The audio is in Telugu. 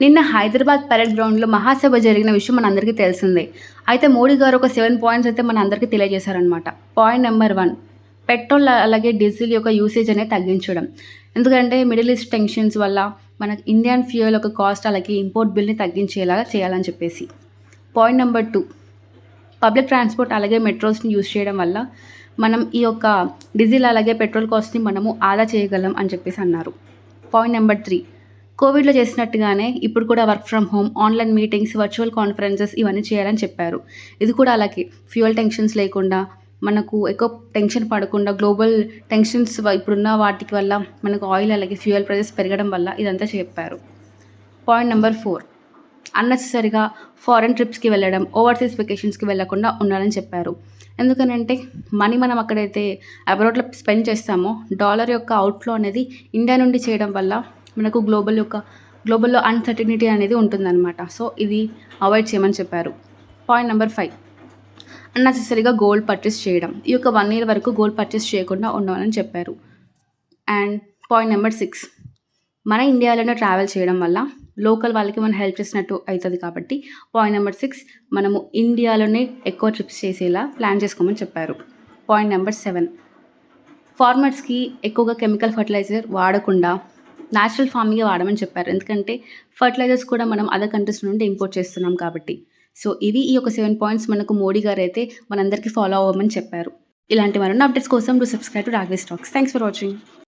నిన్న హైదరాబాద్ పరేడ్ గ్రౌండ్‌లో మహాసభ జరిగిన విషయం మనందరికీ తెలిసిందే. అయితే మోడీ గారు ఒక 7 పాయింట్స్ అయితే మనందరికీ తెలియజేశారనమాట. పాయింట్ నంబర్ 1 పెట్రోల్ అలాగే డీజిల్ యొక్క యూసేజ్ అనేది తగ్గించడం. ఎందుకంటే మిడిల్ ఈస్ట్ టెన్షన్స్ వల్ల మనకి ఇండియన్ ఫ్యూయల్ యొక్క కాస్ట్ అలాగే ఇంపోర్ట్ బిల్‌ని తగ్గించేలాగా చేయాలని చెప్పేసి. పాయింట్ నంబర్ 2 పబ్లిక్ ట్రాన్స్‌పోర్ట్ అలాగే మెట్రోస్‌ని యూజ్ చేయడం వల్ల మనం ఈ యొక్క డీజిల్ అలాగే పెట్రోల్ కాస్ట్‌ని మనము ఆదా చేయగలం అని చెప్పేసి అన్నారు. పాయింట్ నంబర్ 3 కోవిడ్‌లో చేసినట్టుగానే ఇప్పుడు కూడా work from home, online meetings, virtual conferences ఇవన్నీ చేయాలని చెప్పారు. ఇది కూడా అలాగే ఫ్యూయల్ టెన్షన్స్ లేకుండా, మనకు ఎక్కువ టెన్షన్ పడకుండా గ్లోబల్ టెన్షన్స్ ఇప్పుడున్న వాటికి వల్ల మనకు ఆయిల్ అలాగే ఫ్యూయల్ ప్రైసెస్ పెరగడం వల్ల ఇదంతా చెప్పారు. పాయింట్ నంబర్ 4 అన్నెసెసరీగా ఫారెన్ ట్రిప్స్‌కి వెళ్ళడం, ఓవర్‌సీస్ వెకేషన్స్‌కి వెళ్ళకుండా ఉండాలని చెప్పారు. ఎందుకనంటే మనీ మనం అక్కడైతే అబ్రాడ్‌లో స్పెండ్ చేస్తామో డాలర్ యొక్క అవుట్‌ఫ్లో అనేది ఇండియా నుండి చేయడం వల్ల మనకు గ్లోబల్‌లో అన్‌సర్టెనిటీ అనేది ఉంటుందన్నమాట. సో, ఇది అవాయిడ్ చేయమని చెప్పారు. పాయింట్ నంబర్ 5 అన్నెసెసరీగా గోల్డ్ పర్చేస్ చేయడం. ఈ యొక్క 1 ఇయర్ వరకు గోల్డ్ పర్చేస్ చేయకుండా ఉండాలని చెప్పారు. అండ్ పాయింట్ నంబర్ 6 మన ఇండియాలోనే ట్రావెల్ చేయడం వల్ల లోకల్ వాళ్ళకి మనం హెల్ప్ చేసినట్టు అయితది కాబట్టి పాయింట్ నంబర్ 6 మనము ఇండియాలోనే ఎక్కువ ట్రిప్స్ చేసేలా ప్లాన్ చేసుకోమని చెప్పారు. పాయింట్ నంబర్ 7 ఫార్మర్స్‌కి ఎక్కువగా కెమికల్ ఫెర్టిలైజర్ వాడకుండా నేచురల్ ఫార్మింగే వాడమని చెప్పారు. ఎందుకంటే ఫెర్టిలైజర్స్ కూడా మనం అదర్ కంట్రీస్ నుండి ఇంపోర్ట్ చేస్తున్నాం కాబట్టి. సో, ఇవి ఈ యొక్క 7 పాయింట్స్ మనకు మోడీ గారైతే మనందరికీ ఫాలో అవ్వమని చెప్పారు. ఇలాంటి మరిన్ని అప్డేట్స్ కోసం do subscribe to Raghaves talks. Thanks for watching.